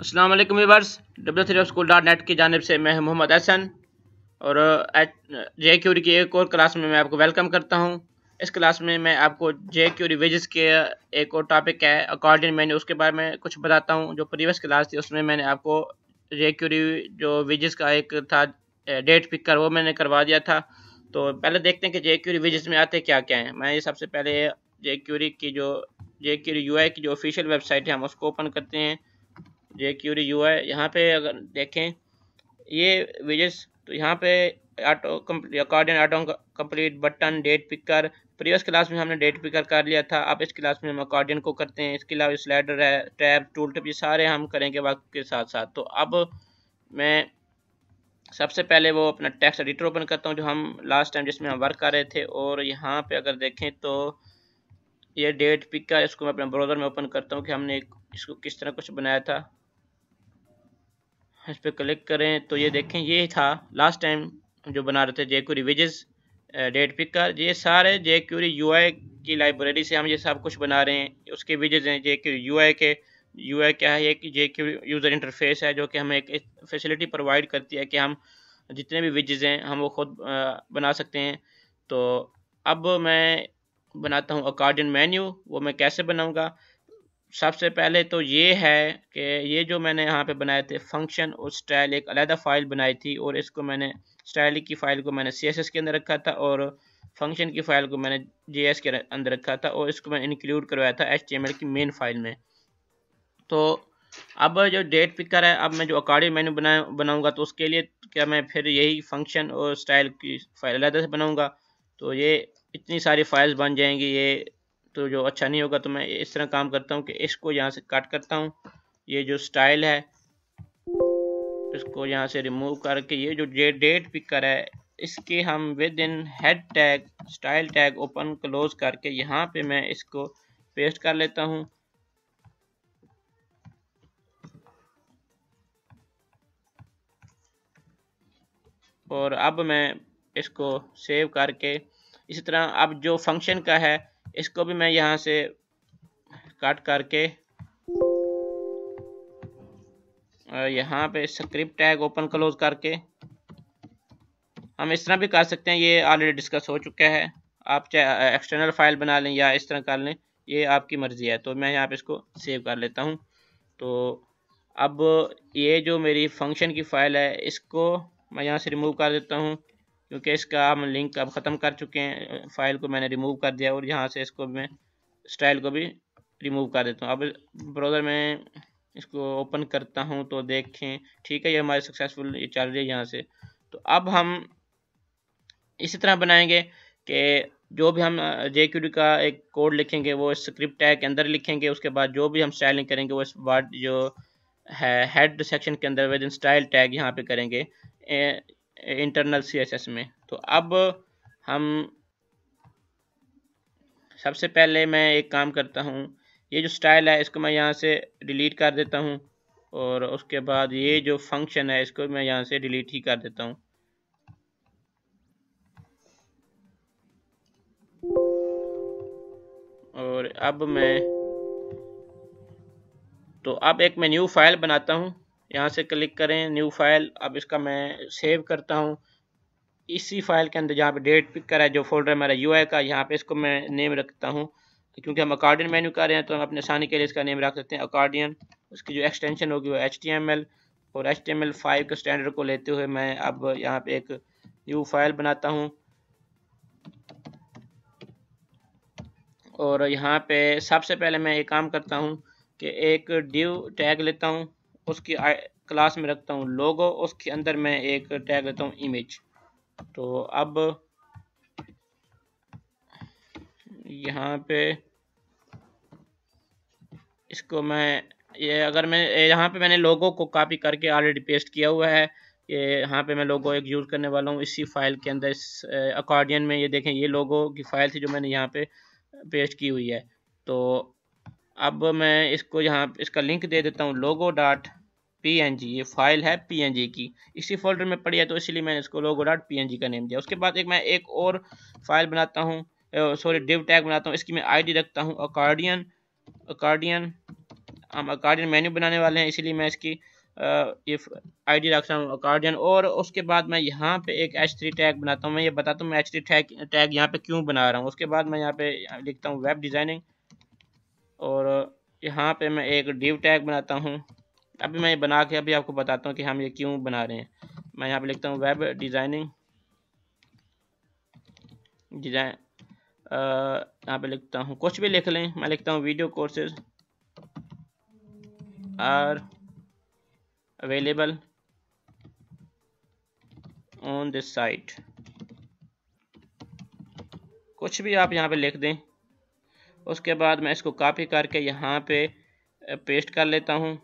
अस्सलाम वालेकुम viewers, w3school.net की जानिब से मैं मोहम्मद हसन और जे क्यूरी की एक और क्लास में मैं आपको वेलकम करता हूं। इस क्लास में मैं आपको जे क्यूरी वेजेस के एक और टॉपिक है अकॉर्डिंग मैंने उसके बारे में कुछ बताता हूं। जो प्रीवियस क्लास थी उसमें मैंने आपको जे क्यूरी जो वेजेस का एक था डेट पिकर वो मैंने करवा दिया था। तो पहले देखते हैं कि जे क्यूरी वेजेस में आते क्या क्या हैं। मैं ये सबसे पहले जे क्यूरी की जो जे क्यूरी यूआई की जो ऑफिशियल वेबसाइट है हम उसको ओपन करते हैं। जे क्यूरी यूआई यहाँ पे अगर देखें ये वेजेस, तो यहाँ पे auto according autocomplete button date picker previous class में हमने डेट पिकर कर लिया था। अब इस क्लास में हम अकॉर्डिंग को करते हैं। इसके अलावा स्लाइडर है, टैब, टूल टिप, ये सारे हम करेंगे वक्त के साथ साथ। तो अब मैं सबसे पहले वो अपना टेक्स्ट एडिटर ओपन करता हूँ जो हम लास्ट टाइम जिसमें हम वर्क कर रहे थे। और यहाँ पे अगर देखें तो ये डेट पिकर, इसको मैं अपने ब्राउज़र में ओपन करता हूँ कि हमने इसको किस तरह कुछ बनाया था। इस पर क्लिक करें तो ये देखें ये था लास्ट टाइम जो बना रहे थे जे क्यूरी वेजेस डेट पिकर। ये सारे जे क्यूरी यूआई की लाइब्रेरी से हम ये सब कुछ बना रहे हैं। उसके वेजेस हैं जे क्यूरी यूआई के। यूआई क्या है? कि जे क्यूरी यूज़र इंटरफेस है जो कि हमें एक फैसिलिटी प्रोवाइड करती है कि हम जितने भी वेजेस हैं हम वो खुद बना सकते हैं। तो अब मैं बनाता हूँ अकॉर्डिंग मेन्यू। वो मैं कैसे बनाऊँगा? सबसे पहले तो ये है कि ये जो मैंने यहाँ पे बनाए थे फंक्शन और स्टाइल, एक अलग फाइल बनाई थी और इसको मैंने स्टाइल की फ़ाइल को मैंने CSS के अंदर रखा था और फंक्शन की फ़ाइल को मैंने JS के अंदर रखा था और इसको मैंने इंक्लूड करवाया था HTML की मेन फाइल में। तो अब जो डेट पिकर है, अब मैं जो अकॉर्डिंग मेन्यू बनाऊँगा तो उसके लिए क्या मैं फिर यही फंक्शन और स्टाइल की फ़ाइल अलग से बनाऊँगा। तो ये इतनी सारी फाइल्स बन जाएंगी, ये तो जो अच्छा नहीं होगा। तो मैं इस तरह काम करता हूँ कि इसको यहाँ से कट करता हूँ। ये जो स्टाइल है इसको यहाँ से रिमूव करके ये जो डेट पिकर है इसके हम with in head tag style tag open close करके यहाँ पे मैं इसको पेस्ट कर लेता हूँ। और अब मैं इसको सेव करके इसी तरह अब जो फंक्शन का है इसको भी मैं यहाँ से कट करके यहाँ पे स्क्रिप्ट टैग ओपन क्लोज करके हम इस तरह भी कर सकते हैं। ये ऑलरेडी डिस्कस हो चुका है। आप चाहे एक्सटर्नल फाइल बना लें या इस तरह कर लें, ये आपकी मर्ज़ी है। तो मैं यहाँ पे इसको सेव कर लेता हूँ। तो अब ये जो मेरी फंक्शन की फ़ाइल है इसको मैं यहाँ से रिमूव कर देता हूँ क्योंकि इसका हम लिंक अब ख़त्म कर चुके हैं। फ़ाइल को मैंने रिमूव कर दिया और यहाँ से इसको मैं स्टाइल को भी रिमूव कर देता हूँ। अब ब्राउज़र में इसको ओपन करता हूँ तो देखें ठीक है, ये हमारे सक्सेसफुल ये चल रही है यहाँ से। तो अब हम इसी तरह बनाएंगे कि जो भी हम जे क्यूरी का एक कोड लिखेंगे वो स्क्रिप्ट टैग के अंदर लिखेंगे। उसके बाद जो भी हम स्टाइलिंग करेंगे वो इस वर्ड जो है हेड सेक्शन के अंदर विद इन स्टाइल टैग यहाँ पे करेंगे इंटरनल CSS में। तो अब हम सबसे पहले मैं एक काम करता हूँ, ये जो स्टाइल है इसको मैं यहाँ से डिलीट कर देता हूँ और उसके बाद ये जो फंक्शन है इसको मैं यहाँ से डिलीट ही कर देता हूँ। और अब अब एक मैं न्यू फाइल बनाता हूँ। यहाँ से क्लिक करें न्यू फाइल। अब इसका मैं सेव करता हूँ इसी फाइल के अंदर जहाँ पे डेट पिकर है जो फोल्डर है मेरा यूआई का, यहाँ पे इसको मैं नेम रखता हूँ क्योंकि हम अकॉर्डिंग मेन्यू कर रहे हैं तो हम अपने आसानी के लिए इसका नेम रख सकते हैं अकॉर्डियन। उसकी जो एक्सटेंशन होगी वो HTML और HTML5 के स्टैंडर्ड को लेते हुए मैं अब यहाँ पे एक न्यू फाइल बनाता हूँ। और यहाँ पे सबसे पहले मैं एक काम करता हूँ कि एक div टैग लेता हूँ, उसकी क्लास में रखता हूँ लोगो, उसके अंदर मैं एक टैग लेता हूँ इमेज। तो अब यहाँ पे इसको मैं ये अगर मैं यहाँ पे मैंने लोगो को कॉपी करके ऑलरेडी पेस्ट किया हुआ है। ये यहाँ पे मैं लोगो एक यूज़ करने वाला हूँ इसी फाइल के अंदर। इस अकॉर्डियन में ये देखें ये लोगो की फ़ाइल थी जो मैंने यहाँ पे पेस्ट की हुई है। तो अब मैं इसको यहाँ इसका लिंक दे देता हूँ logo.png। ये फाइल है PNG की, इसी फोल्डर में पड़ी है तो इसलिए मैंने इसको logo.png का नेम दिया। उसके बाद मैं एक और फाइल बनाता हूँ, सॉरी डिव टैग बनाता हूँ। इसकी मैं ID रखता हूँ अकॉर्डियन हम अकॉर्डियन मेन्यू बनाने वाले हैं, इसीलिए मैं इसकी ये आईडी रख रहा हूँ अकॉर्डियन। और उसके बाद मैं यहाँ पे एक H3 टैग बनाता हूँ। मैं ये बताता हूँ मैं H3 टैग यहाँ पे क्यों बना रहा हूँ। उसके बाद मैं यहाँ पे लिखता हूँ वेब डिज़ाइनिंग, और यहाँ पे मैं एक डिव टैग बनाता हूँ। अभी मैं ये बना के अभी आपको बताता हूँ कि हम ये क्यों बना रहे हैं। मैं यहाँ पे लिखता हूँ वेब डिज़ाइनिंग डिज़ाइन, यहाँ पे लिखता हूँ कुछ भी लिख लें, मैं लिखता हूँ video courses are available on this site. कुछ भी आप यहाँ पे लिख दें। उसके बाद मैं इसको कॉपी करके यहाँ पे पेस्ट कर लेता हूँ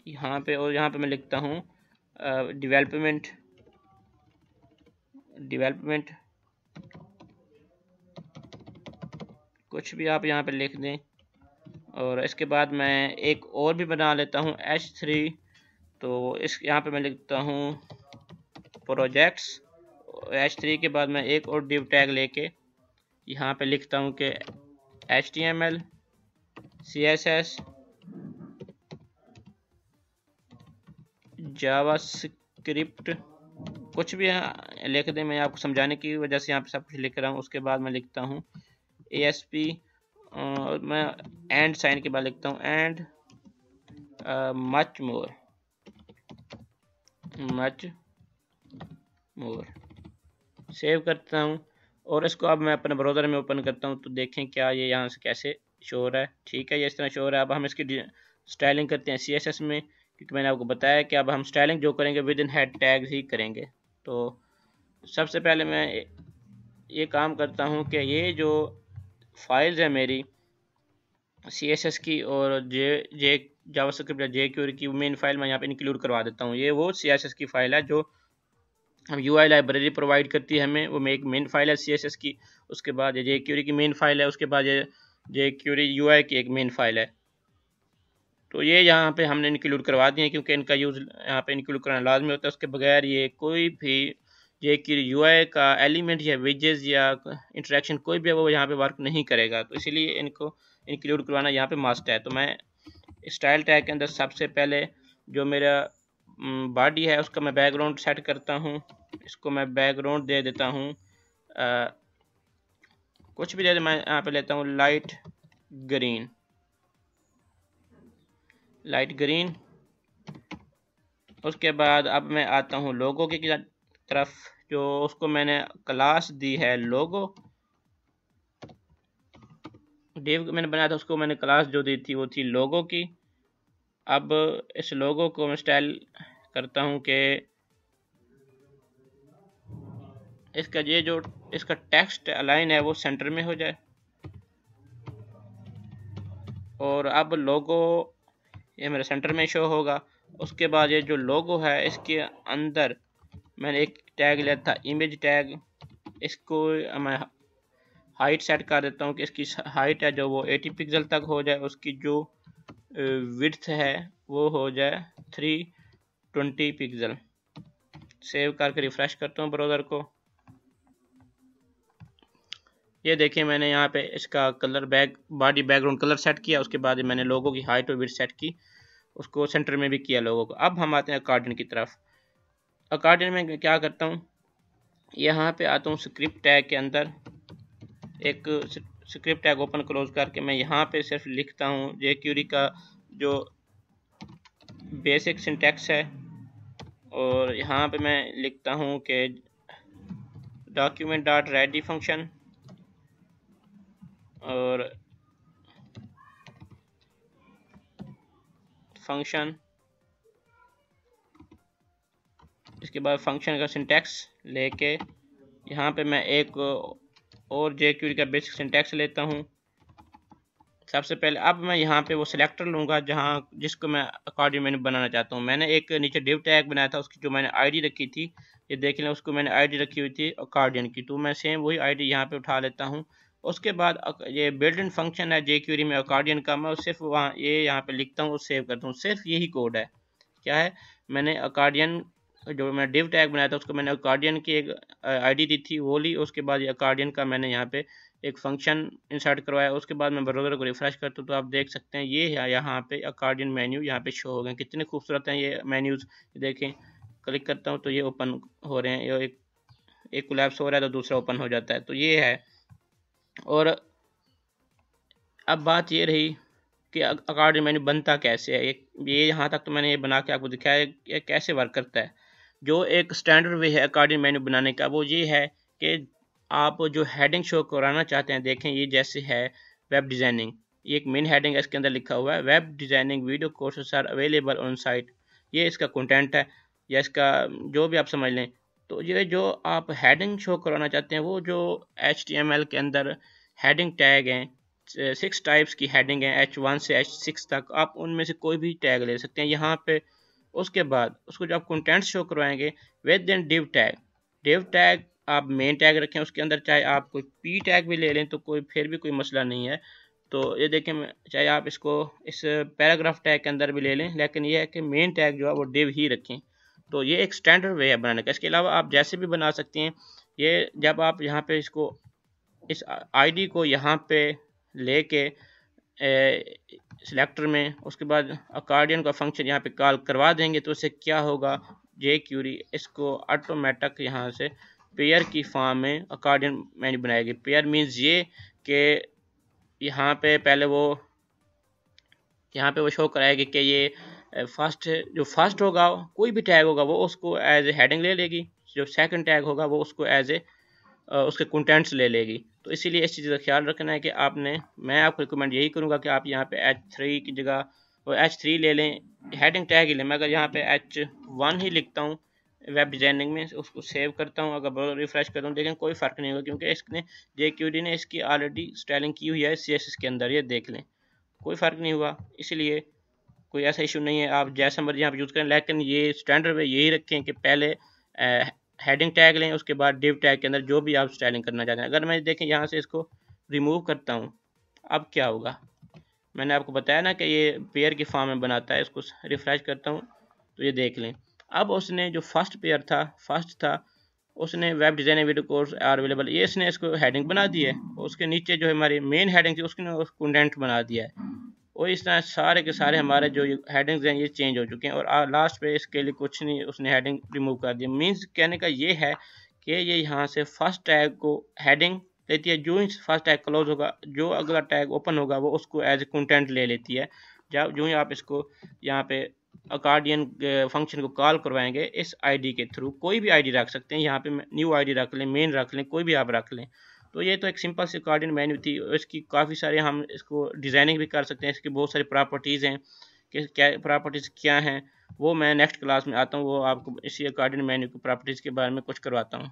यहाँ पे, और यहाँ पे मैं लिखता हूँ डेवलपमेंट कुछ भी आप यहाँ पे लिख दें। और इसके बाद मैं एक और भी बना लेता हूँ H3, तो इस यहाँ पे मैं लिखता हूँ प्रोजेक्ट्स। H3 के बाद मैं एक और डिव टैग लेके यहाँ पे लिखता हूँ कि HTML CSS जावास्क्रिप्ट कुछ भी लिख दें। मैं आपको समझाने की वजह से यहाँ पे सब कुछ लिख रहा हूँ। उसके बाद मैं लिखता हूँ ASP, और मैं एंड साइन के बाद लिखता हूँ एंड मच मोर। सेव करता हूँ और इसको अब मैं अपने ब्राउज़र में ओपन करता हूँ, तो देखें क्या ये यहाँ से कैसे शो हो रहा है। ठीक है, ये इस तरह शो हो रहा है। अब हम इसकी स्टाइलिंग करते हैं CSS में, क्योंकि मैंने आपको बताया कि अब हम स्टाइलिंग जो करेंगे विद इन हेड टैग ही करेंगे। तो सबसे पहले मैं ये काम करता हूँ कि ये जो फाइल्स है मेरी CSS की और जावास्क्रिप्ट या jQuery की मेन फाइल मैं यहाँ पे इंक्लूड करवा देता हूँ। ये वो CSS की फाइल है जो हम UI लाइब्रेरी प्रोवाइड करती है हमें, वो एक मेन फाइल है CSS की। उसके बाद ये jQuery की मेन फाइल है, उसके बाद ये jQuery UI की एक मेन फाइल है। तो ये यहाँ पे हमने इंक्लूड करवा दिए हैं, क्योंकि इनका यूज़ यहाँ पे इंक्लूड करना लाजमी होता है। उसके बगैर ये कोई भी jQuery UI का एलिमेंट या विजेस या इंटरेक्शन कोई भी वो यहाँ पे वर्क नहीं करेगा। तो इसीलिए इनको इंक्लूड करवाना यहाँ पे मस्ट है। तो मैं स्टाइल टैग के अंदर सबसे पहले जो मेरा बॉडी है उसका मैं बैकग्राउंड सेट करता हूँ। इसको मैं बैकग्राउंड दे देता हूँ कुछ भी दे दे। मैं यहाँ पे लेता हूँ लाइट ग्रीन। उसके बाद अब मैं आता हूँ लोगो की तरफ, जो उसको मैंने क्लास दी है लोगो। डिव मैंने बनाया था, उसको मैंने क्लास जो दी थी वो थी लोगो की। अब इस लोगो को मैं स्टाइल करता हूँ कि इसका ये जो इसका टेक्स्ट अलाइन है वो सेंटर में हो जाए। और अब लोगो ये मेरे सेंटर में शो होगा। उसके बाद ये जो लोगो है इसके अंदर मैंने एक टैग लिया था इमेज टैग। इसको मैं हाइट सेट कर देता हूँ कि इसकी हाइट है जो वो 80 पिक्सल तक हो जाए, उसकी जो विड्थ है वो हो जाए 320 पिक्सल। सेव करके रिफ्रेश करता हूँ ब्राउज़र को। ये देखिए मैंने यहाँ पे इसका colour body background colour set किया। उसके बाद मैंने लोगो की हाइट और विड्थ सेट की, उसको सेंटर में भी किया लोगो को। अब हम आते हैं अकॉर्डियन की तरफ। अकॉर्डियन में क्या करता हूँ, यहाँ पे आता हूँ स्क्रिप्ट टैग के अंदर। एक स्क्रिप्ट टैग ओपन क्लोज करके मैं यहाँ पे सिर्फ लिखता हूँ jQuery का जो बेसिक सिंटैक्स है, और यहाँ पे मैं लिखता हूँ कि document.ready फंक्शन और फंक्शन। इसके बाद फंक्शन का सिंटैक्स लेके यहाँ पे मैं एक और jQuery का बेसिक सिंटैक्स लेता हूँ। सबसे पहले अब मैं यहाँ पे वो सिलेक्टर लूँगा जहाँ जिसको मैं अकॉर्डियन मैंने बनाना चाहता हूँ। मैंने एक नीचे डिव टैग बनाया था, उसकी जो मैंने आईडी रखी थी, ये देख लें, उसको मैंने आईडी रखी हुई थी अकॉर्डियन की, तो मैं सेम वही आईडी यहाँ पे उठा लेता हूँ। उसके बाद ये बिल्ट इन फंक्शन है jQuery में अकॉर्डियन का, मैं सिर्फ वहाँ ये यहाँ पे लिखता हूँ और सेव करता हूँ। सिर्फ यही कोड है। क्या है, मैंने अकॉर्डियन जो मैं डिव टैग बनाया था उसको मैंने अकॉर्डियन की एक आईडी दी थी वो ली। उसके बाद ये अकॉर्डियन का मैंने यहाँ पे एक फंक्शन इंसर्ट करवाया। उसके बाद मैं ब्राउज़र को रिफ़्रेश करता हूँ तो आप देख सकते हैं ये है यहाँ पे अकॉर्डियन मेन्यू यहाँ पे शो हो गए। कितने खूबसूरत हैं ये मेन्यूज़, देखें। क्लिक करता हूँ तो ये ओपन हो रहे हैं, ये एक कोलैप्स हो रहा है तो दूसरा ओपन हो जाता है। तो ये है। और अब बात ये रही कि अकॉर्डिंग मेन्यू बनता कैसे है। ये यहाँ तक तो मैंने ये बना के आपको दिखाया है कैसे वर्क करता है। जो एक स्टैंडर्ड वे है अकॉर्डिंग मेन्यू बनाने का वो ये है कि आप जो हेडिंग शो कराना चाहते हैं, देखें ये जैसे है वेब डिज़ाइनिंग, ये एक मेन हेडिंग है, इसके अंदर लिखा हुआ है web designing video courses are available on site. ये इसका कंटेंट है या इसका जो भी आप समझ लें। तो ये जो आप हेडिंग शो कराना चाहते हैं वो जो HTML के अंदर हेडिंग टैग हैं, 6 टाइप्स की हेडिंग है H1 से H6 तक, आप उनमें से कोई भी टैग ले सकते हैं यहाँ पे। उसके बाद उसको जो आप कंटेंट शो करवाएंगे विद इन डिव टैग आप मेन टैग रखें उसके अंदर, चाहे आप कोई पी टैग भी ले लें तो फिर भी कोई मसला नहीं है। तो ये देखें, चाहे आप इसको इस पैराग्राफ टैग के अंदर भी ले लें, लेकिन ये है कि मेन टैग जो है वो डिव ही रखें। तो ये एक स्टैंडर्ड वे है बनाने का। इसके अलावा आप जैसे भी बना सकते हैं। ये जब आप यहाँ पे इसको इस आईडी को यहाँ पे लेके सिलेक्टर में उसके बाद अकॉर्डियन का फंक्शन यहाँ पे कॉल करवा देंगे तो उससे क्या होगा, jQuery इसको ऑटोमेटिक यहाँ से पेयर की फॉर्म में अकॉर्डियन मेन्यू बनाएगी। पेयर मीन्स ये कि यहाँ पे पहले वो यहाँ पे वो शो कराएगी कि ये फर्स्ट होगा कोई भी टैग होगा वो उसको एज ए हेडिंग ले लेगी, जो सेकंड टैग होगा वो उसको एज ए उसके कंटेंट्स ले लेगी। तो इसीलिए इस चीज़ का ख्याल रखना है कि मैं आपको रिकमेंड यही करूँगा कि आप यहाँ पे H3 की जगह वो H3 ले लें, हेडिंग टैग ही लें। मैं अगर यहाँ पे H1 ही लिखता हूँ वेब डिज़ाइनिंग में, उसको सेव करता हूँ, अगर रिफ्रेश करता हूँ, देखें कोई फ़र्क नहीं होगा क्योंकि इसने jQuery ने इसकी ऑलरेडी स्टाइलिंग की हुई है CSS के अंदर, ये देख लें कोई फ़र्क नहीं हुआ। इसलिए कोई ऐसा इशू नहीं है, आप जैसा मर्जी यहाँ पर यूज़ करें, लेकिन ये स्टैंडर्ड वे यही रखें कि पहले हेडिंग टैग लें, उसके बाद डिव टैग के अंदर जो भी आप स्टाइलिंग करना चाहते हैं। अगर मैं देखें यहाँ से इसको रिमूव करता हूँ, अब क्या होगा, मैंने आपको बताया ना कि ये पेयर की फॉर्म में बनाता है। इसको रिफ्रेश करता हूँ तो ये देख लें, अब उसने जो फर्स्ट था उसने web designing video course are available, ये इसने इसको हेडिंग बना दी है। उसके नीचे जो हमारी मेन हेडिंग थी उसने कंटेंट बना दिया है। और इस तरह सारे के सारे हमारे जो हेडिंग्स हैं ये चेंज हो चुके हैं। और लास्ट पे इसके लिए कुछ नहीं, उसने हेडिंग रिमूव कर दी। मीन्स कहने का ये है कि ये यहाँ से फर्स्ट टैग को हेडिंग लेती है, जो ही फर्स्ट टैग क्लोज होगा जो अगला टैग ओपन होगा वो उसको एज ए कंटेंट ले लेती है। जब जो ही आप इसको यहाँ पे अकॉर्डियन फंक्शन को कॉल करवाएंगे इस आईडी के थ्रू, कोई भी आईडी रख सकते हैं, यहाँ पे न्यू आईडी रख लें, मेन रख लें, कोई भी आप रख लें। तो ये तो एक सिंपल सी अकॉर्डियन मेन्यू थी। इसकी काफ़ी सारे हम इसको डिज़ाइनिंग भी कर सकते हैं, इसकी बहुत सारी प्रॉपर्टीज़ हैं कि क्या प्रॉपर्टीज़ क्या हैं, वो मैं नेक्स्ट क्लास में आता हूँ, वो आपको इसी अकॉर्डियन मेन्यू की प्रॉपर्टीज़ के बारे में कुछ करवाता हूँ।